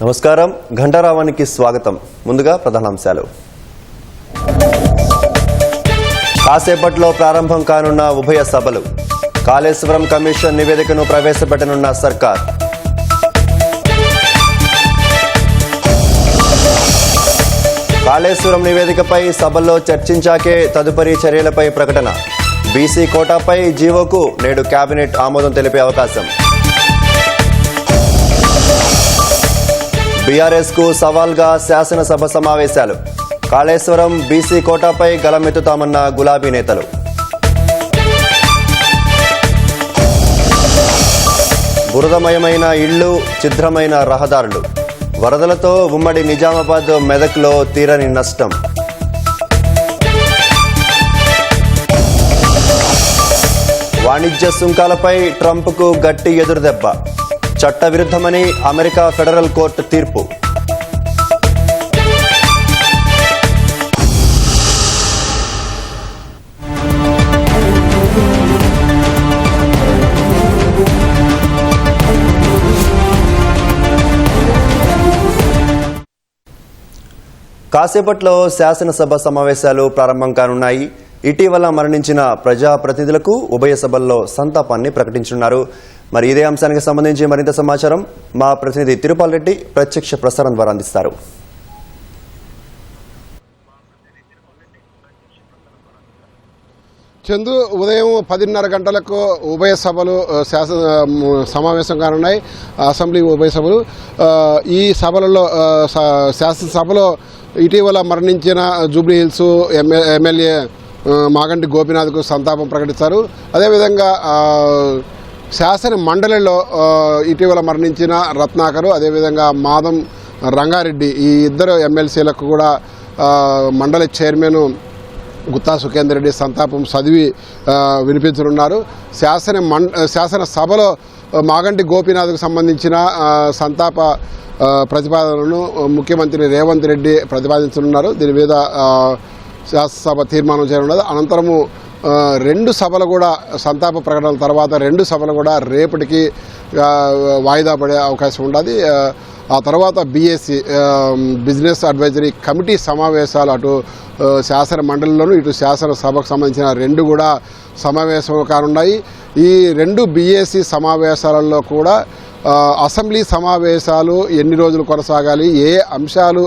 నమస్కారం ఘంటారావానికి స్వాగతం. ముందుగా ప్రధానాంశాలు. కాసేపట్లో ప్రారంభం కానున్న ఉభయ సభలు. కాళేశ్వరం కమిషన్ నివేదికను ప్రవేశపెట్టనున్న సర్కార్. కాళేశ్వరం నివేదికపై సభల్లో చర్చించాకే తదుపరి చర్యలపై ప్రకటన. బీసీ కోటాపై జీవోకు నేడు కేబినెట్ ఆమోదం తెలిపే అవకాశం. బీఆర్ఎస్ కు సవాల్గా శాసనసభ సమావేశాలు. కాళేశ్వరం బీసీ కోటాపై గలమెత్తుతామన్న గులాబీ నేతలు. బురదమయమైన ఇళ్లు, ఛిద్రమైన రహదారులు. వరదలతో ఉమ్మడి నిజామాబాద్, మెదక్లో తీరని నష్టం. వాణిజ్య సుంకాలపై ట్రంప్కు గట్టి ఎదురుదెబ్బ. చట్టవిరుద్ధమని అమెరికా ఫెడరల్ కోర్టు తీర్పు. కాసేపట్లో శాసనసభ సమావేశాలు ప్రారంభం కానున్నాయి. ఇటీవల మరణించిన ప్రజాప్రతినిధులకు ఉభయ సభల్లో సంతాపాన్ని ప్రకటించనున్నారు. మరి ఇదే అంశానికి సంబంధించి మరింత సమాచారం మా ప్రతినిధి తిరుపాల్ రెడ్డి ప్రత్యక్ష ప్రసారం ద్వారా అందిస్తారు. చందు, ఉదయం 10:30 గంటలకు ఉభయ సభలు సమావేశం కానున్నాయి. అసెంబ్లీ ఉభయ సభలు. ఈ సభలలో శాసనసభలో ఇటీవల మరణించిన జూబ్లీ హిల్స్ ఎమ్మెల్యే మాగంటి గోపీనాథ్కు సంతాపం ప్రకటించారు. అదేవిధంగా శాసన మండలిలో ఇటీవల మరణించిన రత్నాకరు, అదేవిధంగా మాదం రంగారెడ్డి, ఈ ఇద్దరు ఎమ్మెల్సీలకు కూడా మండలి చైర్మన్ గుత్తా సుఖేందర్ రెడ్డి సంతాపం చదివి వినిపించనున్నారు. శాసనసభలో మాగంటి గోపీనాథ్కు సంబంధించిన సంతాప ప్రతిపాదనను ముఖ్యమంత్రి రేవంత్ రెడ్డి ప్రతిపాదించనున్నారు. దీని మీద శాసనసభ తీర్మానం చేయనున్నది. అనంతరము రెండు సభలు కూడా సంతాప ప్రకటన తర్వాత రెండు సభలు కూడా రేపటికి వాయిదా పడే అవకాశం ఉన్నది. ఆ తర్వాత బీఎస్సీ బిజినెస్ అడ్వైజరీ కమిటీ సమావేశాలు అటు శాసన మండలిలోనూ ఇటు శాసనసభకు సంబంధించిన రెండు కూడా సమావేశం కానున్నాయి. ఈ రెండు బీఎస్సీ సమావేశాలలో కూడా అసెంబ్లీ సమావేశాలు ఎన్ని రోజులు కొనసాగాలి, ఏ అంశాలు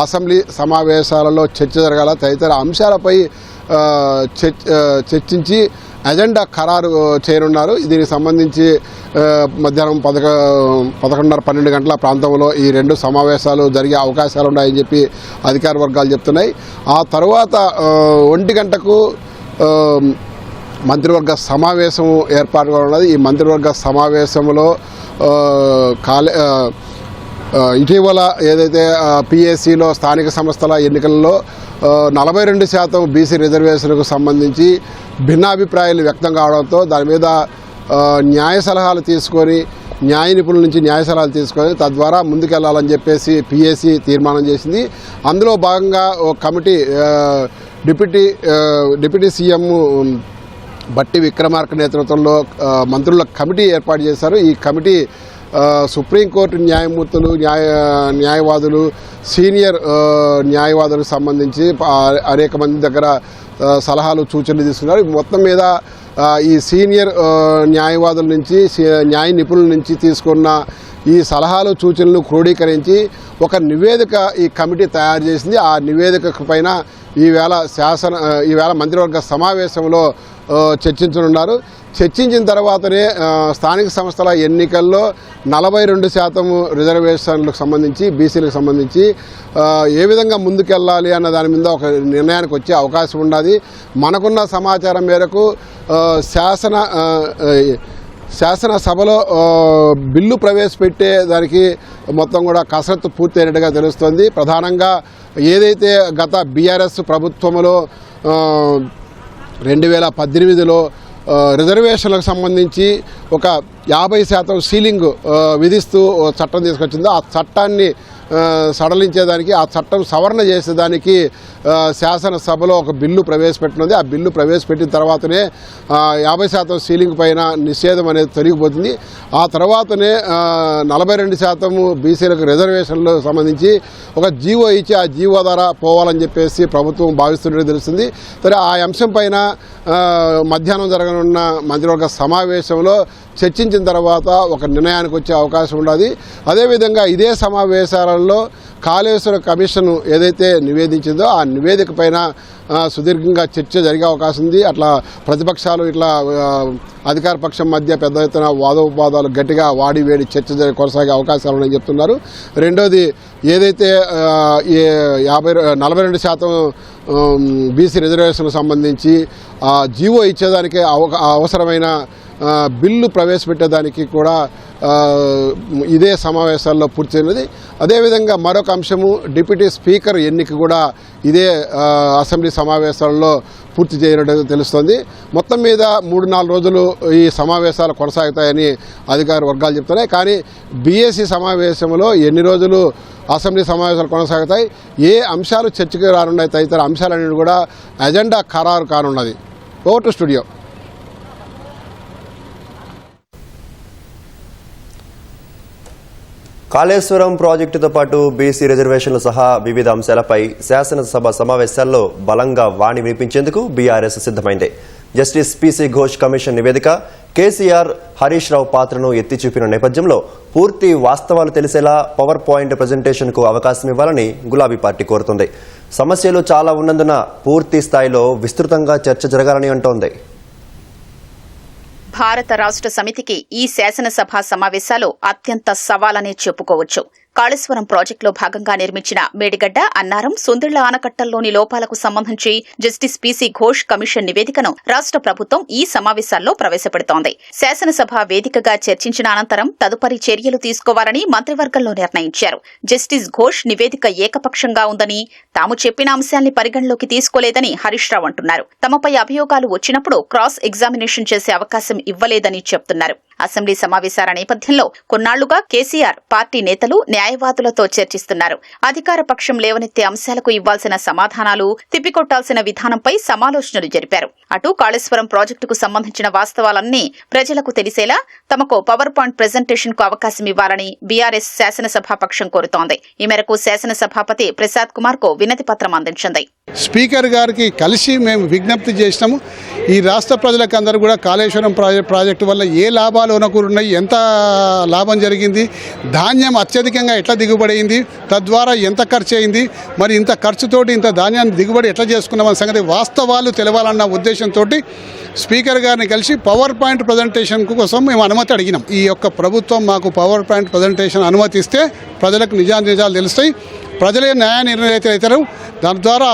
అసెంబ్లీ సమావేశాలలో చర్చ జరగాల తదితర అంశాలపై చర్చించి అజెండా ఖరారు చేయనున్నారు. దీనికి సంబంధించి మధ్యాహ్నం 11:30-12 గంటల ప్రాంతంలో ఈ రెండు సమావేశాలు జరిగే అవకాశాలు ఉన్నాయని చెప్పి అధికార వర్గాలు చెప్తున్నాయి. ఆ తర్వాత 1 గంటకు మంత్రివర్గ సమావేశం ఏర్పాటుగా ఉన్నది. ఈ మంత్రివర్గ సమావేశంలో ఇటీవల ఏదైతే పిఎస్సిలో స్థానిక సంస్థల ఎన్నికల్లో 42% బీసీ రిజర్వేషన్కు సంబంధించి భిన్నాభిప్రాయాలు వ్యక్తం కావడంతో దాని మీద న్యాయ సలహాలు తీసుకొని న్యాయ నిపుణుల నుంచి న్యాయ సలహాలు తీసుకొని తద్వారా ముందుకెళ్లాలని చెప్పేసి పిఎస్సి తీర్మానం చేసింది. అందులో భాగంగా ఓ కమిటీ డిప్యూటీ సీఎం బట్టి విక్రమార్క నేతృత్వంలో మంత్రుల కమిటీ ఏర్పాటు చేశారు. ఈ కమిటీ సుప్రీంకోర్టు న్యాయమూర్తులు, న్యాయవాదులు, సీనియర్ న్యాయవాదులకు సంబంధించి అనేక మంది దగ్గర సలహాలు సూచనలు తీసుకున్నారు. మొత్తం మీద ఈ సీనియర్ న్యాయవాదుల నుంచి న్యాయ నిపుణుల నుంచి తీసుకున్న ఈ సలహాలు సూచనలు క్రోడీకరించి ఒక నివేదిక ఈ కమిటీ తయారు చేసింది. ఆ నివేదిక పైన ఈవేళ మంత్రివర్గ సమావేశంలో చర్చించనున్నారు. చర్చించిన తర్వాతనే స్థానిక సంస్థల ఎన్నికల్లో 42% రిజర్వేషన్లకు సంబంధించి బీసీలకు సంబంధించి ఏ విధంగా ముందుకెళ్లాలి అన్న దాని మీద ఒక నిర్ణయానికి వచ్చే అవకాశం ఉన్నది. మనకున్న సమాచారం మేరకు శాసనసభలో బిల్లు ప్రవేశపెట్టే దానికి మొత్తం కూడా కసరత్తు పూర్తయినట్టుగా తెలుస్తోంది. ప్రధానంగా ఏదైతే గత బీఆర్ఎస్ ప్రభుత్వంలో 2018లో రిజర్వేషన్లకు సంబంధించి ఒక 50% సీలింగ్ విధిస్తూ చట్టం తీసుకొచ్చిందో ఆ చట్టాన్ని సడలించేదానికి, ఆ చట్టం సవరణ చేసేదానికి శాసనసభలో ఒక బిల్లు ప్రవేశపెట్టినది. ఆ బిల్లు ప్రవేశపెట్టిన తర్వాతనే 50% సీలింగ్ పైన నిషేధం అనేది తొలగిపోతుంది. ఆ తర్వాతనే 42% బీసీలకు రిజర్వేషన్లు సంబంధించి ఒక జీవో ఇచ్చి ఆ జీవో ద్వారా పోవాలని చెప్పేసి ప్రభుత్వం భావిస్తున్నట్టు తెలుస్తుంది. సరే, ఆ అంశం పైన మధ్యాహ్నం జరగనున్న మంత్రివర్గ సమావేశంలో చర్చించిన తర్వాత ఒక నిర్ణయానికి వచ్చే అవకాశం ఉన్నది. అదేవిధంగా ఇదే సమావేశాలలో కాళేశ్వరం కమిషన్ ఏదైతే నివేదించిందో ఆ నివేదిక పైన సుదీర్ఘంగా చర్చ జరిగే అవకాశం ఉంది. అట్లా ప్రతిపక్షాలు ఇట్లా అధికార పక్షం మధ్య పెద్ద ఎత్తున వాదోపవాదాలు గట్టిగా వాడి వేడి చర్చ కొనసాగే అవకాశాలు ఉన్నాయని చెప్తున్నారు. రెండోది, ఏదైతే 42% బీసీ రిజర్వేషన్కు సంబంధించి జీవో ఇచ్చేదానికి అవసరమైన బిల్లు ప్రవేశపెట్టేదానికి కూడా ఇదే సమావేశాల్లో పూర్తి చేయనున్నది. అదేవిధంగా మరొక అంశము డిప్యూటీ స్పీకర్ ఎన్నిక కూడా ఇదే అసెంబ్లీ సమావేశాల్లో పూర్తి చేయడం తెలుస్తోంది. మొత్తం మీద 3-4 రోజులు ఈ సమావేశాలు కొనసాగుతాయని అధికార వర్గాలు చెప్తున్నాయి. కానీ బీఏసీ సమావేశంలో ఎన్ని రోజులు అసెంబ్లీ సమావేశాలు కొనసాగుతాయి, ఏ అంశాలు చర్చకు రానున్నాయి తదితర అంశాలన్నీ కూడా ఎజెండా ఖరారు కానున్నది. Over to studio. కాళేశ్వరం ప్రాజెక్టుతో పాటు బీసీ రిజర్వేషన్లు సహా వివిధ అంశాలపై శాసనసభ సమావేశాల్లో బలంగా వాణి వినిపించేందుకు బీఆర్ఎస్ సిద్ధమైంది. జస్టిస్ పీసీ ఘోష్ కమిషన్ నివేదిక, కేసీఆర్, హరీష్ రావు పాత్రను ఎత్తి చూపిన నేపథ్యంలో పూర్తి వాస్తవాలు తెలిసేలా పవర్ పాయింట్ ప్రజెంటేషన్కు అవకాశం ఇవ్వాలని గులాబీ పార్టీ కోరుతుంది. సమస్యలు చాలా ఉన్నందున పూర్తి స్థాయిలో విస్తృతంగా చర్చ జరగాలని అంటోంది. భారత రాష్ట్ర సమితికి ఈ శాసనసభ సమావేశాలు అత్యంత సవాలనే చెప్పుకోవచ్చు. కాళేశ్వరం ప్రాజెక్టులో భాగంగా నిర్మించిన మేడిగడ్డ, అన్నారం, సుందిళ్ల ఆనకట్టల్లోని లోపాలకు సంబంధించి జస్టిస్ పీసీ ఘోష్ కమిషన్ నివేదికను రాష్ట్ర ప్రభుత్వం ఈ సమావేశాల్లో ప్రవేశపెడుతోంది. శాసనసభ వేదికగా చర్చించిన అనంతరం తదుపరి చర్యలు తీసుకోవాలని మంత్రివర్గంలో నిర్ణయించారు. జస్టిస్ ఘోష్ నివేదిక ఏకపక్షంగా ఉందని, తాము చెప్పిన అంశాల్ని పరిగణలోకి తీసుకోలేదని హరీష్ రావు అంటున్నారు. తమపై అభియోగాలు వచ్చినప్పుడు క్రాస్ ఎగ్జామినేషన్ చేసే అవకాశం ఇవ్వలేదని చెప్తున్నారు. అసెంబ్లీ సమావేశాల నేపథ్యంలో కొన్నాళ్లుగా కేసీఆర్ పార్టీ నేతలు, న్యాయవాదులతో చర్చిస్తున్నారు. అధికార పక్షం లేవనెత్తే అంశాలకు ఇవ్వాల్సిన సమాధానాలు, తిప్పికొట్టాల్సిన విధానంపై సమాలోచనలు జరిపారు. అటు కాళేశ్వరం ప్రాజెక్టుకు సంబంధించిన వాస్తవాలన్నీ ప్రజలకు తెలిసేలా తమకు పవర్ పాయింట్ ప్రెజెంటేషన్ కు అవకాశం ఇవ్వాలని బీఆర్ఎస్ శాసనసభాపక్షం కోరుతోంది. ఈ మేరకు శాసనసభాపతి ప్రసాద్ కుమార్ కు వినతి పత్రం అందించింది. స్పీకర్ గారికి కలిసి మేము విజ్ఞప్తి చేసినాము. ఈ రాష్ట్ర ప్రజలకు అందరూ కూడా కాళేశ్వరం ప్రాజెక్టు వల్ల ఏ లాభాలు ఉన్నాయి, ఎంత లాభం జరిగింది, ధాన్యం అత్యధికంగా ఎట్లా దిగుబడి, తద్వారా ఎంత ఖర్చు అయింది, మరి ఇంత ఖర్చుతోటి ఇంత ధాన్యాన్ని దిగుబడి ఎట్లా చేసుకున్నామన్న సంగతి వాస్తవాలు తెలవాలన్న ఉద్దేశంతో స్పీకర్ గారిని కలిసి పవర్ పాయింట్ ప్రజెంటేషన్ కోసం మేము అనుమతి అడిగినాం. ఈ యొక్క ప్రభుత్వం మాకు పవర్ పాయింట్ ప్రజెంటేషన్ అనుమతి ఇస్తే ప్రజలకు నిజాలు తెలుస్తాయి, ప్రజలే న్యాయ నిర్ణయిత అవుతారు. దాని ద్వారా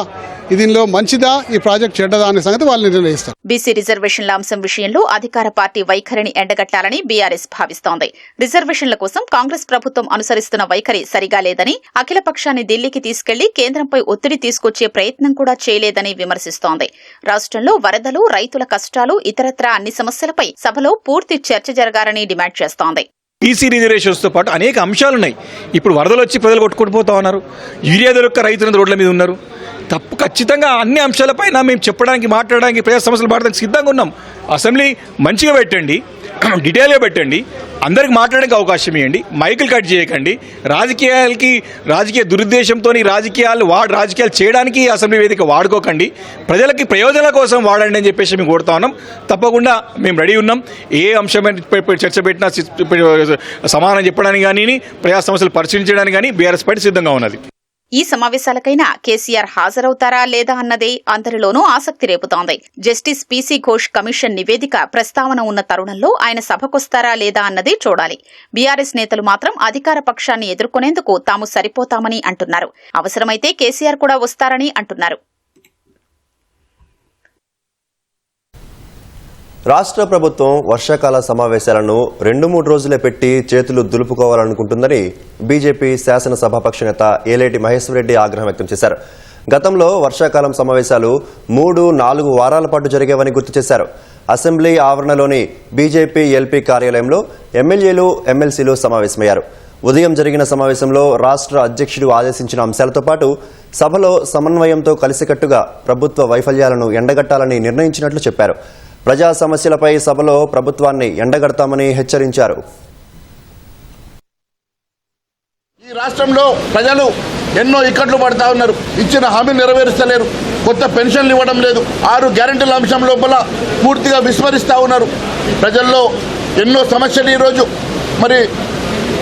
దీనిలో మంచిదా, ఈ ప్రాజెక్ట్ చెడ్డదా అనే సంగతి వాళ్ళు నిర్ణయిస్తారు. బీసీ రిజర్వేషన్ల అంశం విషయంలో అధికార పార్టీ వైఖరిని ఎండగట్టాలని బీఆర్ఎస్ భావిస్తోంది. రిజర్వేషన్ల కోసం కాంగ్రెస్ ప్రభుత్వం అనుసరిస్తున్న వైఖరి సరిగా లేదని, అఖిల పక్షాన్ని ఢిల్లీకి తీసుకెళ్లి కేంద్రంపై ఒత్తిడి తీసుకొచ్చే ప్రయత్నం కూడా చేయలేదని విమర్శిస్తోంది. రాష్ట్రంలో వరదలు, రైతుల కష్టాలు, ఇతరత్రా అన్ని సమస్యలపై సభలో పూర్తి చర్చ జరగాలని డిమాండ్ చేస్తోంది. బీసీ రిజర్వేషన్స్తో పాటు అనేక అంశాలు ఉన్నాయి. ఇప్పుడు వరదలు వచ్చి ప్రజలు కొట్టుకుంటూ ఉన్నారు, యూరియా దొరక్క రైతులు రోడ్ల మీద ఉన్నారు. తప్పు ఖచ్చితంగా అన్ని అంశాలపైన మేము చెప్పడానికి, మాట్లాడడానికి, ప్రజా సమస్యలు మాట్లాడడానికి సిద్ధంగా ఉన్నాం. అసెంబ్లీ మంచిగా పెట్టండి, డీటెయిల్గా పెట్టండి, అందరికి మాట్లాడడానికి అవకాశం ఇవ్వండి, మైకులు కట్ చేయకండి. రాజకీయ దురుద్దేశంతో రాజకీయాలు చేయడానికి అసెంబ్లీ వేదిక వాడుకోకండి, ప్రజలకి ప్రయోజనాల కోసం వాడండి అని చెప్పేసి మేము కోరుతా ఉన్నాం. తప్పకుండా మేము రెడీ ఉన్నాం. ఏ అంశమైన చర్చ పెట్టినా సమాధానం చెప్పడానికి కానీ, ప్రజా సమస్యలు పరిశీలించడానికి కానీ బీఆర్ఎస్ పార్టీ సిద్ధంగా ఉన్నది. ఈ సమావేశాలకైనా కేసీఆర్ హాజరవుతారా లేదా అన్నదే అందరిలోనూ ఆసక్తి రేపుతోంది. జస్టిస్ పీసీ ఘోష్ కమిషన్ నివేదిక ప్రస్తావన ఉన్న తరుణంలో ఆయన సభకొస్తారా లేదా అన్నది చూడాలి. బీఆర్ఎస్ నేతలు మాత్రం అధికార పక్షాన్ని ఎదుర్కొనేందుకు తాము సరిపోతామని అంటున్నారు. అవసరమైతే కేసీఆర్ కూడా వస్తారని అంటున్నారు. రాష్ట్ర ప్రభుత్వం వర్షాకాల సమావేశాలను 2-3 రోజులే పెట్టి చేతులు దులుపుకోవాలనుకుంటుందని బీజేపీ శాసనసభాపక్ష నేత ఏలేటి మహేశ్వర్ రెడ్డి ఆగ్రహం వ్యక్తం చేశారు. గతంలో వర్షాకాలం సమావేశాలు 3-4 వారాల పాటు జరిగేవని గుర్తు చేశారు. అసెంబ్లీ ఆవరణలోని బీజేపీ ఎల్పీ కార్యాలయంలో ఎమ్మెల్యేలు, ఎమ్మెల్సీలు సమావేశమయ్యారు. ఉదయం జరిగిన సమావేశంలో రాష్ట్ర అధ్యక్షుడు ఆదేశించిన అంశాలతో పాటు సభలో సమన్వయంతో కలిసికట్టుగా ప్రభుత్వ వైఫల్యాలను ఎండగట్టాలని నిర్ణయించినట్లు చెప్పారు. ప్రజా సమస్యలపై సభలో ప్రభుత్వాన్ని ఎండగడతామని హెచ్చరించారు. ఈ రాష్ట్రంలో ప్రజలు ఎన్నో ఇక్కట్లు పడతా ఉన్నారు. ఇచ్చిన హామీ నెరవేరుస్తలేరు. కొత్త పెన్షన్లు ఇవ్వడం లేదు. 6 గ్యారెంటీల అంశం లోపల పూర్తిగా విస్మరిస్తూ ఉన్నారు. ప్రజల్లో ఎన్నో సమస్యలు ఈరోజు మరి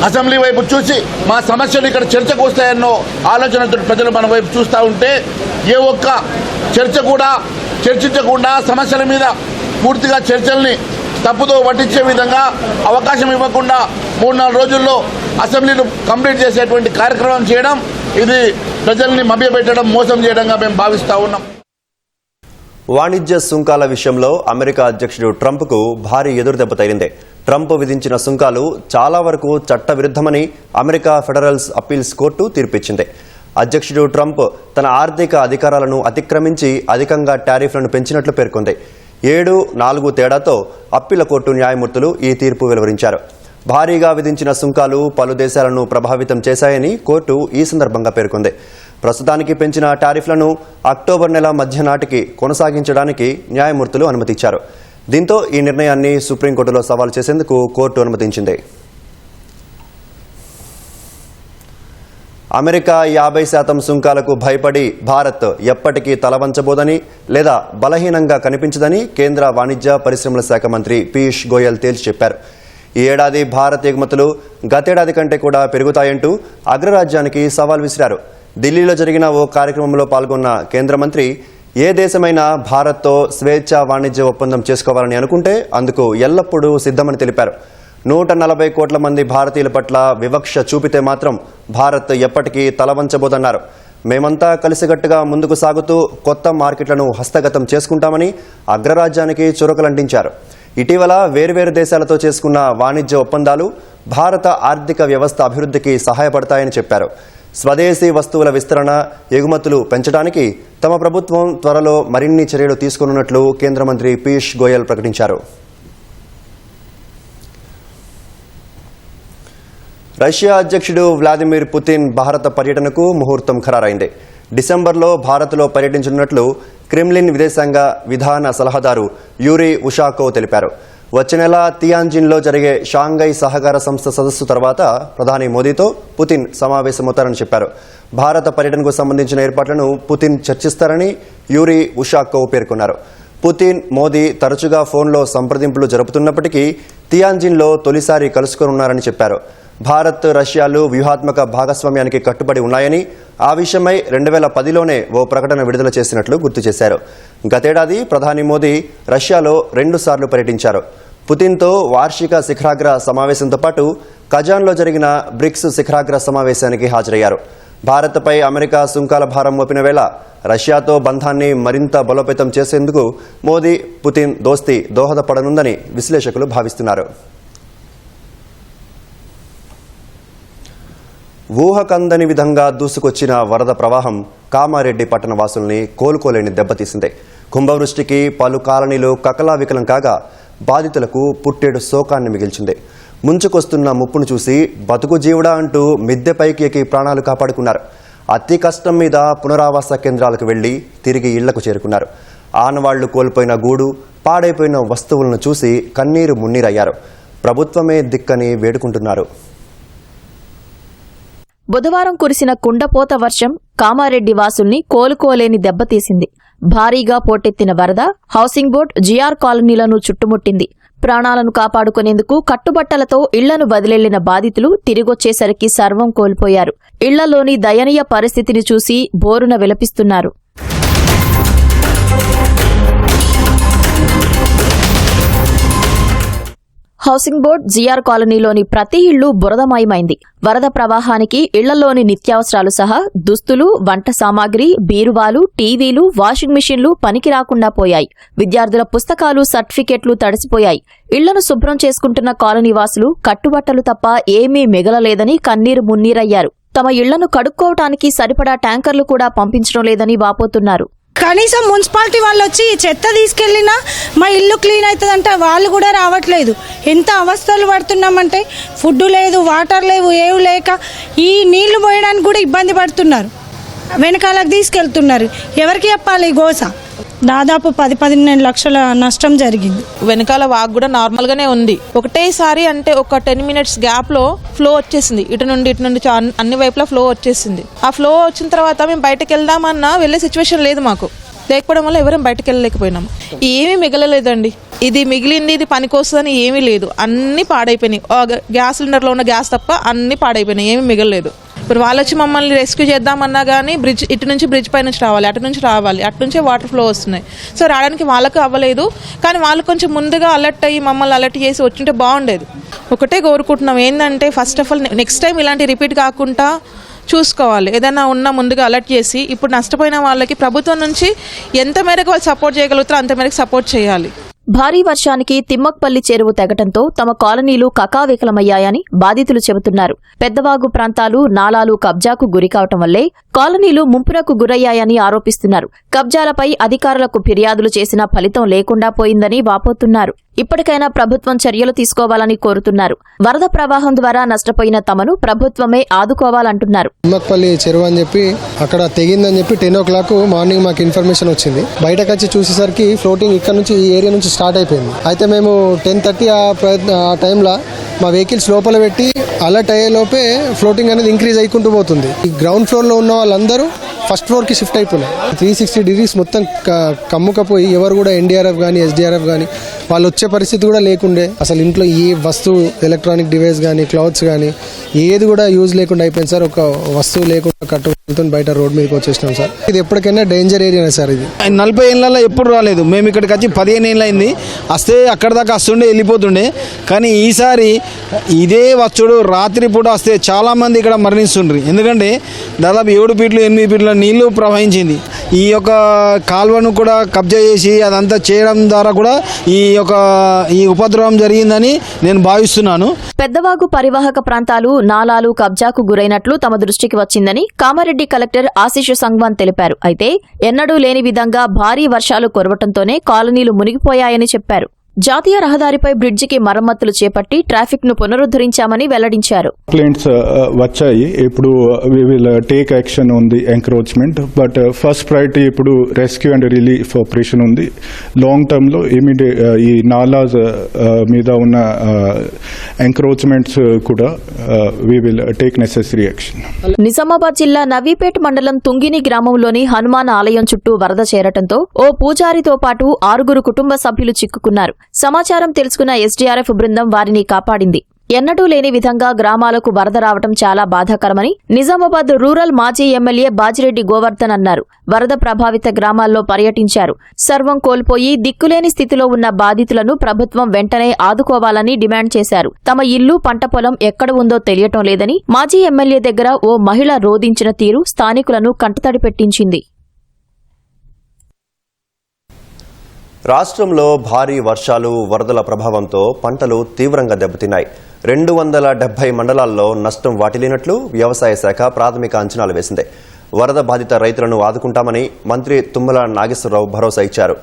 అసెంబ్లీ వైపు చూసి మా సమస్యలు ఇక్కడ చర్చకు వస్తాయన్నో ఆలోచనతో ప్రజలు మన వైపు చూస్తూ ఉంటే ఏ ఒక్క చర్చ కూడా చర్చించకుండా సమస్యల మీద పూర్తిగా చర్చల్ని తప్పుతో పట్టించే విధంగా అవకాశం ఇవ్వకుండా 3-4 రోజుల్లో అసెంబ్లీని కంప్లీట్ చేసేటువంటి కార్యక్రమం చేయడం ఇది ప్రజల్ని మభ్యపెట్టడం, మోసం చేయడంగా మేము భావిస్తూ ఉన్నాం. వాణిజ్య సుంకాల విషయంలో అమెరికా అధ్యక్షుడు ట్రంప్కు భారీ ఎదురుదెబ్బ తగిలింది. ట్రంప్ విధించిన సుంకాలు చాలా వరకు చట్టవిరుద్ధమని అమెరికా ఫెడరల్ అప్పీల్స్ కోర్టు తీర్పిచ్చింది. అధ్యక్షుడు ట్రంప్ తన ఆర్థిక అధికారాలను అతిక్రమించి అధికంగా టారిఫ్లను పెంచినట్లు పేర్కొంది. 7-4 తేడాతో అప్పీల కోర్టు న్యాయమూర్తులు ఈ తీర్పు వెలువరించారు. భారీగా విధించిన సుంకాలు పలు దేశాలను ప్రభావితం చేశాయని కోర్టు ఈ సందర్భంగా పేర్కొంది. ప్రస్తుతానికి పెంచిన టారిఫ్లను అక్టోబర్ నెల మధ్య నాటికి కొనసాగించడానికి న్యాయమూర్తులు అనుమతిచ్చారు. దీంతో ఈ నిర్ణయాన్ని సుప్రీంకోర్టులో సవాల్ చేసేందుకు కోర్టు అనుమతించింది. అమెరికా 50% సుంకాలకు భయపడి భారత్ ఎప్పటికీ తలవంచబోదని లేదా బలహీనంగా కనిపించదని కేంద్ర వాణిజ్య పరిశ్రమల శాఖ మంత్రి పీయూష్ గోయల్ తేల్చి చెప్పారు. ఈ ఏడాది భారత్ ఎగుమతులు గతేడాది కంటే కూడా పెరుగుతాయంటూ అగ్రరాజ్యానికి సవాల్ విసిరారు. ఢిల్లీలో జరిగిన ఓ కార్యక్రమంలో పాల్గొన్న కేంద్ర మంత్రి ఏ దేశమైనా భారత్తో స్వేచ్ఛా వాణిజ్య ఒప్పందం చేసుకోవాలని అనుకుంటే అందుకు ఎల్లప్పుడూ సిద్ధమని తెలిపారు. 140 కోట్ల మంది భారతీయుల పట్ల వివక్ష చూపితే మాత్రం భారత్ ఎప్పటికీ తలవంచబోదన్నారు. మేమంతా కలిసికట్టుగా ముందుకు సాగుతూ కొత్త మార్కెట్లను హస్తగతం చేసుకుంటామని అగ్రరాజ్యానికి చురకలంటించారు. ఇటీవల వేర్వేరు దేశాలతో చేసుకున్న వాణిజ్య ఒప్పందాలు భారత ఆర్థిక వ్యవస్థ అభివృద్ధికి సహాయపడతాయని చెప్పారు. స్వదేశీ వస్తువుల విస్తరణ, ఎగుమతులు పెంచడానికి తమ ప్రభుత్వం త్వరలో మరిన్ని చర్యలు తీసుకోనున్నట్లు కేంద్ర మంత్రి పీయూష్ గోయల్ ప్రకటించారు. రష్యా అధ్యక్షుడు వ్లాదిమిర్ పుతిన్ భారత పర్యటనకు ముహూర్తం ఖరారైంది. డిసెంబర్లో భారత్లో పర్యటించనున్నట్లు క్రెమ్లిన్ విదేశాంగ విధాన సలహాదారు యూరీ ఉషాకోవ్ తెలిపారు. వచ్చే నెల తియాన్జిన్లో జరిగే షాంఘై సహకార సంస్థ సదస్సు తర్వాత ప్రధాని మోదీతో పుతిన్ సమావేశమవుతారని చెప్పారు. భారత పర్యటనకు సంబంధించిన ఏర్పాట్లను పుతిన్ చర్చిస్తారని యూరీ ఉషాకోవ్ పేర్కొన్నారు. పుతిన్, మోదీ తరచుగా ఫోన్లో సంప్రదింపులు జరుపుతున్నప్పటికీ తియాన్జిన్లో తొలిసారి కలుసుకోనున్నారని చెప్పారు. భారత్, రష్యాలు వ్యూహాత్మక భాగస్వామ్యానికి కట్టుబడి ఉన్నాయని, ఆ విషయమై 2010లోనే ఓ ప్రకటన విడుదల చేసినట్లు గుర్తు చేశారు. గతేడాది ప్రధాని మోదీ రష్యాలో 2 సార్లు పర్యటించారు. పుతిన్తో వార్షిక శిఖరాగ్ర సమావేశంతో పాటు కజాన్లో జరిగిన బ్రిక్స్ శిఖరాగ్ర సమావేశానికి హాజరయ్యారు. భారత్పై అమెరికా సుంకాల భారం మోపిన వేళ రష్యాతో బంధాన్ని మరింత బలోపేతం చేసేందుకు మోదీ, పుతిన్ దోస్తీ దోహదపడనుందని విశ్లేషకులు భావిస్తున్నారు. ఊహకందని విధంగా దూసుకొచ్చిన వరద ప్రవాహం కామారెడ్డి పట్టణ వాసుల్ని కోలుకోలేని దెబ్బతీసింది. కుంభవృష్టికి పలు కాలనీలు కకలావికలం కాగా బాధితులకు పుట్టేడు శోకాన్ని మిగిల్చింది. ముంచుకొస్తున్న ముప్పును చూసి బతుకు జీవుడా అంటూ మిద్దెపైకి ఎక్కి ప్రాణాలు కాపాడుకున్నారు. అతి కష్టం మీద పునరావాస కేంద్రాలకు వెళ్లి తిరిగి ఇళ్లకు చేరుకున్నారు. ఆనవాళ్లు కోల్పోయిన గూడు, పాడైపోయిన వస్తువులను చూసి కన్నీరు మున్నీరయ్యారు. ప్రభుత్వమే దిక్కని వేడుకుంటున్నారు. బుధవారం కురిసిన కుండపోత వర్షం కామారెడ్డి వాసుల్ని కోలుకోలేని దెబ్బతీసింది. భారీగా పోటెత్తిన వరద హౌసింగ్ బోర్డ్, జిఆర్ కాలనీలను చుట్టుముట్టింది. ప్రాణాలను కాపాడుకునేందుకు కట్టుబట్టలతో ఇళ్లను వదిలెళ్లిన బాధితులు తిరిగొచ్చేసరికి సర్వం కోల్పోయారు. ఇళ్లలోని దయనీయ పరిస్థితిని చూసి బోరున విలపిస్తున్నారు. హౌసింగ్ బోర్డ్, జిఆర్ కాలనీలోని ప్రతి ఇళ్లు బురదమయమైంది. వరద ప్రవాహానికి ఇళ్లలోని నిత్యావసరాలు సహా దుస్తులు, వంట సామాగ్రి, బీరువాలు, టీవీలు, వాషింగ్ మిషన్లు పనికి రాకుండా పోయాయి. విద్యార్థుల పుస్తకాలు, సర్టిఫికెట్లు తడిసిపోయాయి. ఇళ్లను శుభ్రం చేసుకుంటున్న కాలనీవాసులు కట్టుబట్టలు తప్ప ఏమీ మిగలలేదని కన్నీరు మున్నీరయ్యారు. తమ ఇళ్లను కడుక్కోవటానికి సరిపడా ట్యాంకర్లు కూడా పంపించడం లేదని వాపోతున్నారు. కనీసం మున్సిపాలిటీ వాళ్ళు వచ్చి చెత్త తీసుకెళ్ళినా మా ఇల్లు క్లీన్ అవుతుందంటే వాళ్ళు కూడా రావట్లేదు. ఎంత అవస్థలు పడుతున్నామంటే ఫుడ్ లేదు, వాటర్ లేవు, ఏవి లేక ఈ నీళ్లు పోయడానికి కూడా ఇబ్బంది పడుతున్నారు. వెనకాలకు తీసుకెళ్తున్నారు. ఎవరికి చెప్పాలి ఈ గోస? దాదాపు 10-15 లక్షల నష్టం జరిగింది. వెనకాల వాక్ కూడా నార్మల్గానే ఉంది. ఒకటేసారి అంటే ఒక 10 మినిట్స్ గ్యాప్లో ఫ్లో వచ్చేసింది. ఇటు నుండి అన్ని వైపులా ఫ్లో వచ్చేసింది. ఆ ఫ్లో వచ్చిన తర్వాత మేము బయటకు వెళ్దామన్నా వెళ్ళే సిచ్యువేషన్ లేదు మాకు. లేకపోవడం వల్ల ఎవరైనా బయటకు వెళ్ళలేకపోయినాము. ఏమీ మిగలలేదండి. ఇది మిగిలింది, ఇది పనికొస్తుందని ఏమీ లేదు. అన్నీ పాడైపోయినాయి. గ్యాస్ సిలిండర్లో ఉన్న గ్యాస్ తప్ప అన్నీ పాడైపోయినాయి. ఏమీ మిగలలేదు. ఇప్పుడు వాళ్ళు వచ్చి మమ్మల్ని రెస్క్యూ చేద్దామన్నా కానీ ఇటు నుంచి బ్రిడ్జ్ పై నుంచి రావాలి, అటు నుంచే వాటర్ ఫ్లో వస్తున్నాయి. సో రావడానికి వాళ్ళకు అవ్వలేదు. కానీ వాళ్ళు కొంచెం ముందుగా అలర్ట్ అయ్యి మమ్మల్ని అలర్ట్ చేసి వచ్చింటే బాగుండేది. ఒకటే కోరుకుంటున్నాం ఏంటంటే first of all next time ఇలాంటి రిపీట్ కాకుండా చూసుకోవాలి. ఏదైనా ఉన్నా ముందుగా అలర్ట్ చేసి ఇప్పుడు నష్టపోయిన వాళ్ళకి ప్రభుత్వం నుంచి ఎంత మేరకు వాళ్ళు సపోర్ట్ చేయగలుగుతారో అంత మేరకు సపోర్ట్ చేయాలి. భారీ వర్షానికి తిమ్మక్పల్లి చెరువు తెగటంతో తమ కాలనీలు కకావికలమయ్యాయని బాధితులు చెబుతున్నారు. పెద్దవాగు ప్రాంతాలు, నాలాలు కబ్జాకు గురికావటం వల్లే కాలనీలు ముంపునకు గురయ్యాయని ఆరోపిస్తున్నారు. కబ్జాలపై అధికారులకు ఫిర్యాదులు చేసినా ఫలితం లేకుండా పోయిందని వాపోతున్నారు. ఇప్పటికైనా ప్రభుత్వం చర్యలు తీసుకోవాలని కోరుతున్నారు. వరద ప్రవాహం ద్వారా నష్టపోయిన తమను ప్రభుత్వమే ఆదుకోవాలంటున్నారు. తిమ్మక్పల్లి చెరువు అని చెప్పి అక్కడ తెగిందని చెప్పి 10 o'clock మార్నింగ్ మాకు ఇన్ఫర్మేషన్ వచ్చింది. బయటకు వచ్చి చూసేసరికి ఫ్లోటింగ్ ఇక్కడ నుంచి ఈ ఏరియా నుంచి స్టార్ట్ అయిపోయింది. అయితే మేము 10:30 ఆ టైంలో మా వెహికల్స్ లోపల పెట్టి అలర్ట్ అయ్యేలోపే ఫ్లోటింగ్ అనేది ఇంక్రీజ్ అయికుంటూ పోతుంది. ఈ గ్రౌండ్ ఫ్లోర్లో ఉన్న వాళ్ళందరూ ఫస్ట్ ఫ్లోర్కి షిఫ్ట్ అయిపోయినాయి. 360 degrees మొత్తం కమ్ముకపోయి ఎవరు కూడా ఎన్డీఆర్ఎఫ్ కానీ ఎస్డీఆర్ఎఫ్ కానీ వాళ్ళు వచ్చే పరిస్థితి కూడా లేకుండే. అసలు ఇంట్లో ఏ వస్తువు, ఎలక్ట్రానిక్ డివైస్ కానీ, క్లాత్స్ కానీ ఏది కూడా యూజ్ లేకుండా అయిపోయింది సార్. ఒక వస్తువు లేకుండా కట్టుకుంటూ బయట రోడ్ మీదకి వచ్చేసినాం సార్. ఇది ఎప్పటికైనా డేంజర్ ఏరియానే సార్. ఇది 40 ఏళ్ళలో ఎప్పుడు రాలేదు. మేము ఇక్కడికి వచ్చి 15 ఏళ్ళు అయింది. వస్తే అక్కడ దాకా వస్తుండే వెళ్ళిపోతుండే. కానీ ఈసారి ఇదే వచ్చుడు రాత్రి పూట వస్తే చాలామంది ఇక్కడ మరణిస్తుండ్రు. ఎందుకంటే దాదాపు 7 ఫీట్లు 8 ఫీట్ల నీళ్లు ప్రవహించింది. ఈ యొక్క కాల్వను కూడా కబ్జా చేసి అదంతా చేయడం ద్వారా కూడా ఈ ఉపద్రవం జరిగిందని నేను భావిస్తున్నాను. పెద్దవాగు పరివాహక ప్రాంతాలు, నాలాలు కబ్జాకు గురైనట్లు తమ దృష్టికి వచ్చిందని కామారెడ్డి కలెక్టర్ ఆశీష్ సంగ్వాన్ తెలిపారు. అయితే ఎన్నడూ లేని విధంగా భారీ వర్షాలు కురవటంతోనే కాలనీలు మునిగిపోయాయని చెప్పారు. జాతీయ రహదారిపై బ్రిడ్జికి మరమ్మతులు చేపట్టి ట్రాఫిక్ ను పునరుద్ధరించామని వెల్లడించారు. కంప్లైంట్స్ వచ్చాయి. ఇప్పుడు we will take action on the encroachment. But first priority ఇప్పుడు రెస్క్యూ అండ్ రిలీఫ్ ఆపరేషన్ ఉంది. లాంగ్ టర్మ్ లో ఇమీడియట్ ఈ నాలాస్ మీద ఉన్న ఎంక్రోచ్మెంట్స్ కూడా we will take necessary action. Nizamabad జిల్లా నవీపేట్ మండలం తుంగిని గ్రామంలోని హనుమాన్ ఆలయం చుట్టూ వరద చేరటంతో ఓ పూజారితో పాటు 6 కుటుంబ సభ్యులు చిక్కుకున్నారు. సమాచారం తెలుసుకున్న ఎస్డీఆర్ఎఫ్ బృందం వారిని కాపాడింది. ఎన్నడూ లేని విధంగా గ్రామాలకు వరద రావటం చాలా బాధాకరమని నిజామాబాద్ రూరల్ మాజీ ఎమ్మెల్యే బాజిరెడ్డి గోవర్ధన్ అన్నారు. వరద ప్రభావిత గ్రామాల్లో పర్యటించారు. సర్వం కోల్పోయి దిక్కులేని స్థితిలో ఉన్న బాధితులను ప్రభుత్వం వెంటనే ఆదుకోవాలని డిమాండ్ చేశారు. తమ ఇల్లు, పంట పొలం ఎక్కడ ఉందో తెలియటం లేదని మాజీ ఎమ్మెల్యే దగ్గర ఓ మహిళ రోదించిన తీరు స్థానికులను కంటతడి పెట్టించింది. రాష్ట్రంలో భారీ వర్షాలు, వరదల ప్రభావంతో పంటలు తీవ్రంగా దెబ్బతిన్నాయి. 270 మండలాల్లో నష్టం వాటిల్లినట్లు వ్యవసాయ శాఖ ప్రాథమిక అంచనాలు వేసింది. వరద బాధిత రైతులను ఆదుకుంటామని మంత్రి తుమ్మల నాగేశ్వరరావు భరోసా ఇచ్చారు.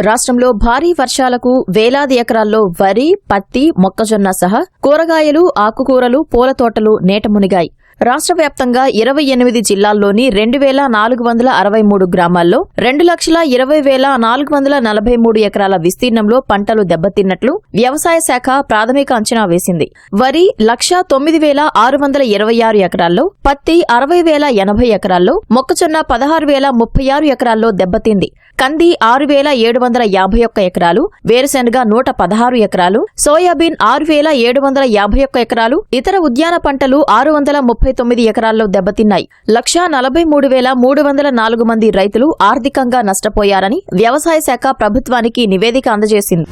రాష్ట్రంలో భారీ వర్షాలకు వేలాది ఎకరాల్లో వరి, పత్తి, మొక్కజొన్న సహా కూరగాయలు, ఆకుకూరలు, పూల తోటలు నేట మునిగాయి. రాష్ట్ర వ్యాప్తంగా 28 జిల్లాల్లోని 2,463 గ్రామాల్లో 2,20,443 ఎకరాల విస్తీర్ణంలో పంటలు దెబ్బతిన్నట్లు వ్యవసాయ శాఖ ప్రాథమిక అంచనా వేసింది. వరి 1,09,626 ఎకరాల్లో, పత్తి 60,080 ఎకరాల్లో, మొక్కజొన్న 16,036 ఎకరాల్లో దెబ్బతింది. కంది 6,751 ఎకరాలు, వేరుశెనగ 116 ఎకరాలు, సోయాబీన్ 6,751 ఎకరాలు, ఇతర ఉద్యాన పంటలు 639 ఎకరాల్లో దెబ్బతిన్నాయి. 1,43,304 మంది రైతులు ఆర్థికంగా నష్టపోయారని వ్యవసాయ శాఖ ప్రభుత్వానికి నివేదిక అందజేసింది.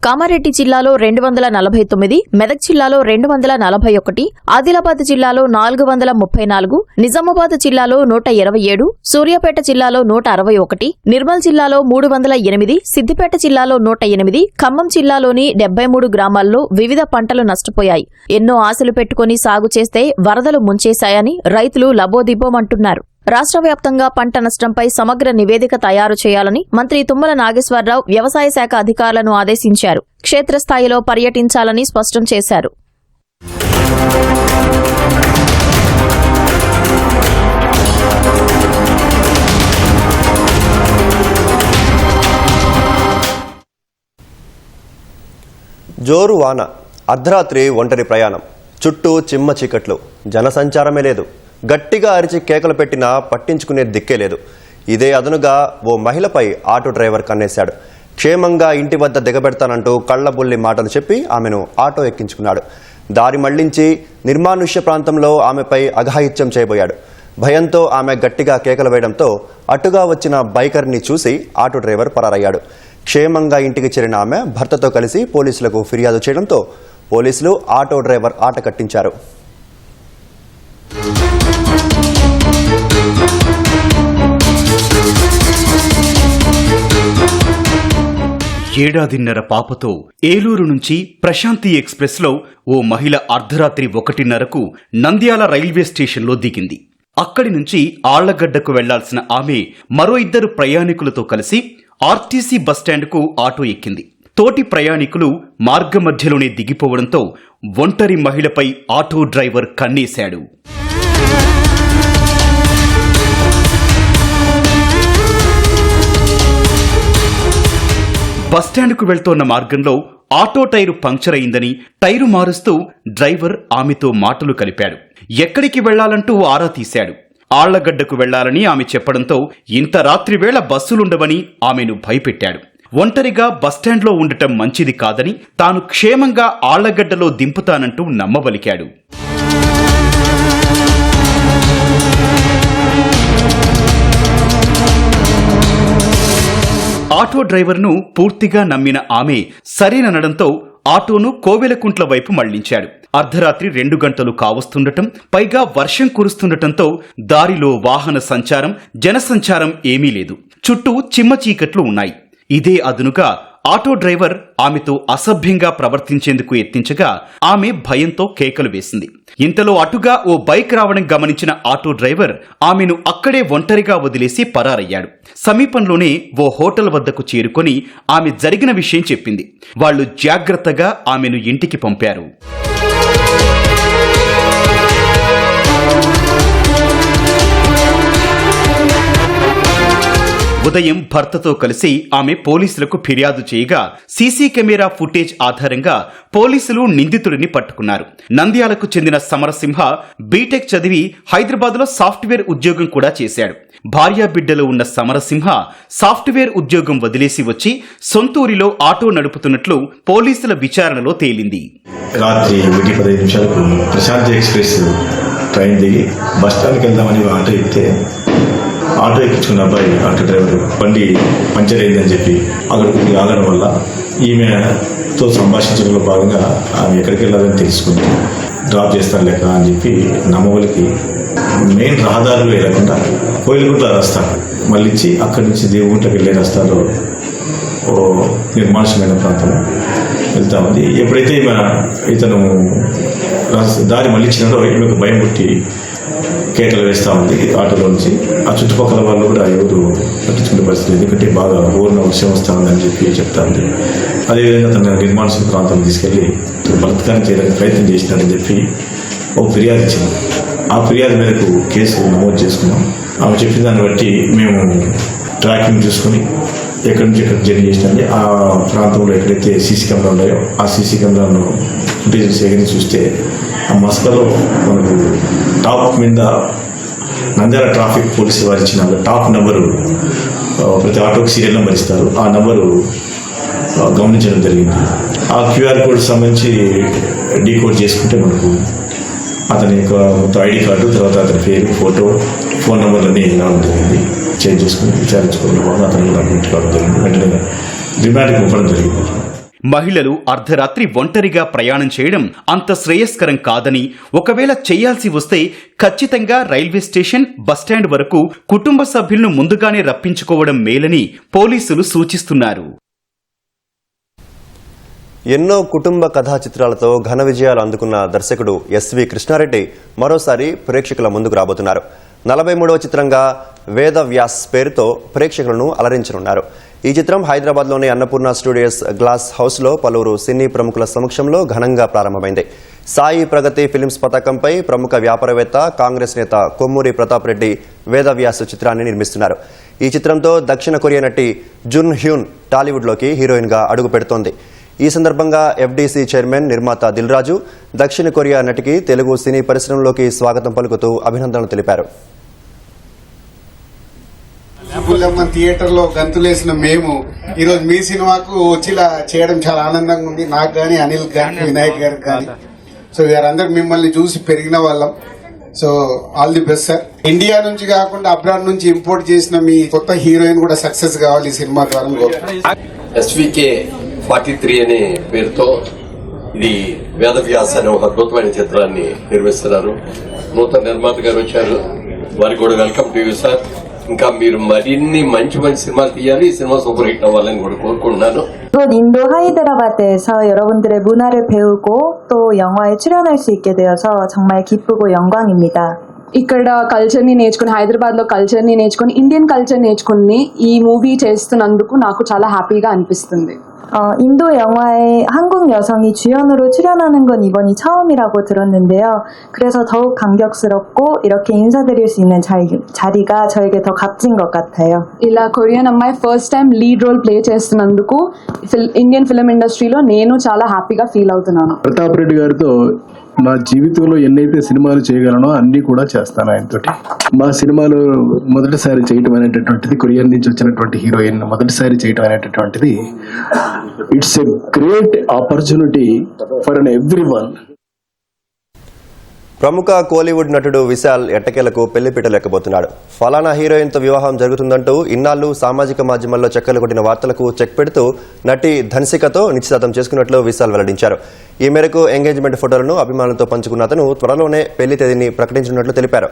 కామారెడ్డి జిల్లాలో 249, మెదక్ జిల్లాలో 241, ఆదిలాబాద్ జిల్లాలో 434, నిజామాబాద్ జిల్లాలో 127, సూర్యాపేట జిల్లాలో 161, నిర్మల్ జిల్లాలో 308, సిద్దిపేట జిల్లాలో 108, ఖమ్మం జిల్లాలోని 73 గ్రామాల్లో వివిధ పంటలు నష్టపోయాయి. ఎన్నో ఆశలు పెట్టుకుని సాగు చేస్తే వరదలు ముంచేశాయని రైతులు లబోదిబోమంటున్నారు. రాష్ట్ర వ్యాప్తంగా పంట నష్టంపై సమగ్ర నివేదిక తయారు చేయాలని మంత్రి తుమ్మల నాగేశ్వరరావు వ్యవసాయ శాఖ అధికారులను ఆదేశించారు. క్షేత్రస్థాయిలో పర్యటించాలని స్పష్టం చేశారు. జోరు వాన, అర్ధరాత్రి ఒంటరి ప్రయాణం, చుట్టూ చిమ్మ చీకట్లు, జనసంచారమే లేదు. గట్టిగా అరిచి కేకలు పెట్టినా పట్టించుకునే దిక్కే లేదు. ఇదే అదనుగా ఓ మహిళపై ఆటో డ్రైవర్ కన్నేశాడు. క్షేమంగా ఇంటి వద్ద దిగబెడతానంటూ కళ్లబుల్లి మాటలు చెప్పి ఆమెను ఆటో ఎక్కించుకున్నాడు. దారి మళ్లించి నిర్మానుష్య ప్రాంతంలో ఆమెపై అఘాయిత్యం చేయబోయాడు. భయంతో ఆమె గట్టిగా కేకలు వేయడంతో అటుగా వచ్చిన బైకర్ని చూసి ఆటో డ్రైవర్ పరారయ్యాడు. క్షేమంగా ఇంటికి చేరిన ఆమె భర్తతో కలిసి పోలీసులకు ఫిర్యాదు చేయడంతో పోలీసులు ఆటో డ్రైవర్ ఆట కట్టించారు. ఏడాదిన్నర పాపతో ఏలూరు నుంచి ప్రశాంతి ఎక్స్ప్రెస్ లో ఓ మహిళ అర్ధరాత్రి 1:30కు నంద్యాల రైల్వే స్టేషన్లో దిగింది. అక్కడి నుంచి ఆళ్లగడ్డకు వెళ్లాల్సిన ఆమె మరో 2 ప్రయాణికులతో కలిసి ఆర్టీసీ బస్టాండ్కు ఆటో ఎక్కింది. తోటి ప్రయాణికులు మార్గమధ్యలోనే దిగిపోవడంతో ఒంటరి మహిళపై ఆటో డ్రైవర్ కన్నేశాడు. బస్టాండ్కు వెళ్తోన్న మార్గంలో ఆటో టైరు పంక్చర్ అయిందని టైరు మారుస్తూ డ్రైవర్ ఆమెతో మాటలు కలిపాడు. ఎక్కడికి వెళ్లాలంటూ ఆరా తీశాడు. ఆళ్లగడ్డకు వెళ్లాలని ఆమె చెప్పడంతో ఇంత రాత్రి వేళ బస్సులుండవని ఆమెను భయపెట్టాడు. ఒంటరిగా బస్టాండ్లో ఉండటం మంచిది కాదని తాను క్షేమంగా ఆళ్లగడ్డలో దింపుతానంటూ నమ్మబలికాడు. ఆటో డ్రైవర్ను పూర్తిగా నమ్మిన ఆమె సరేననడంతో ఆటోను కోవెలకుంట్ల వైపు మళ్లించాడు. అర్ధరాత్రి 2 గంటలు కావస్తుండటం, పైగా వర్షం కురుస్తుండటంతో దారిలో వాహన సంచారం, జనసంచారం ఏమీ లేదు. చుట్టూ చిమ్మ చీకట్లు ఉన్నాయి. ఇదే అదునుగా ఆటో డ్రైవర్ ఆమెతో అసభ్యంగా ప్రవర్తించేందుకు యత్నించగా ఆమె భయంతో కేకలు వేసింది. ఇంతలో అటుగా ఓ బైక్ రావడం గమనించిన ఆటో డ్రైవర్ ఆమెను అక్కడే ఒంటరిగా వదిలేసి పరారయ్యాడు. సమీపంలోనే ఓ హోటల్ వద్దకు చేరుకొని ఆమె జరిగిన విషయం చెప్పింది. వాళ్లు జాగ్రత్తగా ఆమెను ఇంటికి పంపారు. ఉదయం భర్తతో కలిసి ఆమె పోలీసులకు ఫిర్యాదు చేయగా సీసీ కెమెరా ఫుటేజ్ ఆధారంగా పోలీసులు నిందితుడిని పట్టుకున్నారు. నంద్యాలకు చెందిన సమరసింహ బీటెక్ చదివి హైదరాబాద్లో సాఫ్ట్వేర్ ఉద్యోగం కూడా చేశాడు. భార్యా బిడ్డలు ఉన్న సమరసింహ సాఫ్ట్వేర్ ఉద్యోగం వదిలేసి వచ్చి సొంతూరిలో ఆటో నడుపుతున్నట్లు పోలీసుల విచారణలో తేలింది. రాత్రి 1:15 ప్రశాంతి ఎక్స్ప్రెస్ ట్రైన్ దిగి బస్టాండ్కి వెళ్దామని ఆటో ఎక్కితే ఆటో ఎక్కించుకున్న అబ్బాయి ఆటో డ్రైవర్ బండి పంచర్ అయిందని చెప్పి అక్కడికి ఆగడం వల్ల ఈమెతో సంభాషించడంలో భాగంగా ఆమె ఎక్కడికి వెళ్ళాలని తెలుసుకుంది. డ్రాప్ చేస్తాను లెక్క అని చెప్పి నమ్మవలికి మెయిన్ రహదారులు వెళ్ళకుండా కోయిలగుంట్ల రస్తా మళ్ళించి అక్కడి నుంచి దేవుగుంటకి వెళ్ళే రస్తాలో ఓ నిర్మానుషమైన ప్రాంతం వెళ్తా ఉంది. ఎప్పుడైతే ఇతను దారి మళ్ళించినాడో ఈమెకు భయం పుట్టి కేకలు వేస్తూ ఉంది ఆటోలో నుంచి. ఆ చుట్టుపక్కల వాళ్ళు కూడా ఎవరు పట్టించుకునే పరిస్థితి, ఎందుకంటే బాగా ఊరిన విషయం వస్తూ ఉందని చెప్పి చెప్తా ఉంది. అదేవిధంగా తన నిర్మానుష ప్రాంతం తీసుకెళ్లి బలత్కారం చేయడానికి ప్రయత్నం చేసినాడని చెప్పి ఒక ఫిర్యాదు ఇచ్చింది. ఆ ఫిర్యాదు మేరకు కేసు నమోదు చేసుకున్నాం. ఆమె చెప్పిన దాన్ని బట్టి మేము ట్రాకింగ్ చూసుకుని ఎక్కడి నుంచి ఎక్కడ జర్నీ చేసినది ఆ ప్రాంతంలో ఎక్కడైతే సీసీ కెమెరా ఉన్నాయో ఆ సీసీ కెమెరాను ఫుటేజ్ సేకరించి చూస్తే ఆ మస్కలో మనకు టాప్ మీద నంద్యాల ట్రాఫిక్ పోలీసు వారు ఇచ్చిన టాప్ నెంబరు, ప్రతి ఆటోకి సీరియల్ నెంబర్ ఇస్తారు, ఆ నెంబరు గమనించడం జరిగింది. ఆ క్యూఆర్ కోడ్ సంబంధించి డీకోడ్ చేసుకుంటే మనకు అతని యొక్క మొత్తం ఐడి కార్డు, తర్వాత అతని పేరు, ఫోటో, ఫోన్ నెంబర్లన్నీ రావడం జరిగింది. చేంజ్ చేసుకుని విచారించుకోవడం వల్ల అతను అడ్మిట్ కావడం జరిగింది. వెంటనే రిమాండ్కి పంపడం జరిగింది. మహిళలు అర్ధరాత్రి ఒంటరిగా ప్రయాణం చేయడం అంత శ్రేయస్కరం కాదని, ఒకవేళ చేయాల్సి వస్తే ఖచ్చితంగా రైల్వే స్టేషన్, బస్టాండ్ వరకు కుటుంబ సభ్యులను ముందుగానే రప్పించుకోవడం మేలని పోలీసులు సూచిస్తున్నారు. ఎన్నో కుటుంబ కథా చిత్రాలతో ఘన విజయాలు అందుకున్న దర్శకుడు ఎస్వి కృష్ణారెడ్డి మరోసారి ప్రేక్షకుల ముందుకు రాబోతున్నారు. 43వ చిత్రంగా వేదవ్యాస్ పేరుతో ప్రేక్షకులను అలరించనున్నారు. ఈ చిత్రం హైదరాబాద్లోని అన్నపూర్ణ స్టూడియోస్ గ్లాస్ హౌస్లో పలువురు సినీ ప్రముఖుల సమక్షంలో ఘనంగా ప్రారంభమైంది. సాయి ప్రగతి ఫిలిమ్స్ పతాకంపై ప్రముఖ వ్యాపారవేత్త, కాంగ్రెస్ నేత కొమ్మూరి ప్రతాప్ రెడ్డి వేదవ్యాస్ చిత్రాన్ని నిర్మిస్తున్నారు. ఈ చిత్రంతో దక్షిణ కొరియా నటి జున్ హ్యూన్ టాలీవుడ్లోకి హీరోయిన్గా అడుగు పెడుతోంది. ఈ సందర్భంగా ఎఫ్డీసీ చైర్మన్, నిర్మాత దిల్ రాజు దక్షిణ కొరియా నటికి తెలుగు సినీ పరిశ్రమలోకి స్వాగతం పలుకుతూ అభినందనలు తెలిపారు. థియేటర్లో గంతులేసిన మేము ఈరోజు మీ సినిమాకు వచ్చిలా చేయడం చాలా ఆనందంగా ఉంది. నాకు కానీ, అనిల్ గారి, వినాయక్ గారికి కానీ. సో వీరందరూ మిమ్మల్ని చూసి పెరిగిన వాళ్ళం. So all the best sir. India నుంచి కాకుండా అబ్రాడ్ నుంచి ఇంపోర్ట్ చేసిన మీ కొత్త హీరోయిన్ కూడా సక్సెస్ కావాలి ఈ సినిమా ద్వారా. SVK 43 అనే పేరుతో ఇది వేదవ్యాస్ అనే ఒక అద్భుతమైన చిత్రాన్ని నిర్మిస్తున్నారు. నూతన నిర్మాత గారు వచ్చారు, వారికి కూడా వెల్కమ్ టు యూ సార్. ఇంకా మీరు మరిన్ని మంచి మంచి సినిమాలు తీయాలి, ఈ సినిమా సూపర్ హిట్ అవ్వాలని కూడా కోరుకుంటున్నాను. 인도 하이드라바드에서 여러분들의 문화를 배우고 또 영화에 출연할 수 있게 되어서 정말 기쁘고 영광입니다. ఇక్కడ కల్చర్ ని నేర్చుకుని, హైదరాబాద్ లో కల్చర్ ని నేర్చుకుని, ఇండియన్ కల్చర్ నేర్చుకుని ఈ మూవీ చేస్తున్నందుకు నాకు చాలా హ్యాపీగా అనిపిస్తుంది. 인도 영화에 한국 여성이 주연으로 출연하는 건 이번이 처음이라고 들었는데요. 그래서 더욱 감격스럽고 이렇게 인사드릴 수 있는 자리가 저에게 더 값진 것 같아요. ఇలా కొరియన్ అమ్మాయి first time lead role play చేస్తున్నందుకు ఇండియన్ ఫిల్మ్ ఇండస్ట్రీలో నేను చాలా హ్యాపీగా ఫీల్ అవుతున్నాను. ప్రతాప్ రెడ్డి గారితో నా జీవితంలో ఎన్నైతే సినిమాలు చేయగలనో అన్ని కూడా చేస్తాను ఆయనతోటి. మా సినిమాలు మొదటిసారి చేయటం అనేటటువంటిది, కొరియన్ నుంచి వచ్చినటువంటి హీరోయిన్ మొదటిసారి చేయటం అనేటటువంటిది it's a great opportunity for everyone. ప్రముఖ కోలీవుడ్ నటుడు విశాల్ ఎట్టకేలకు పెళ్లిపీట లేకపోతున్నాడు. ఫలానా హీరోయిన్తో వివాహం జరుగుతుందంటూ ఇన్నాళ్లు సామాజిక మాధ్యమాల్లో చెక్కలు కొట్టిన వార్తలకు చెక్ పెడుతూ నటి ధన్సికతో నిశ్చితార్థం చేసుకున్నట్లు విశాల్ వెల్లడించారు. ఈ మేరకు ఎంగేజ్మెంట్ ఫోటోలను అభిమానులతో పంచుకున్న అతను త్వరలోనే పెళ్లి తేదీని ప్రకటించనున్నట్లు తెలిపారు.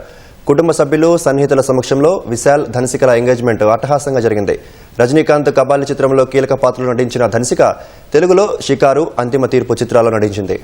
కుటుంబ సభ్యులు, సన్నిహితుల సమక్షంలో విశాల్, ధన్సికల ఎంగేజ్మెంట్ అట్టహాసంగా జరిగింది. రజనీకాంత్ కబాలి చిత్రంలో కీలక పాత్రలో నటించిన ధన్సిక తెలుగులో షికారు, అంతిమ తీర్పు చిత్రాల్లో నటించింది.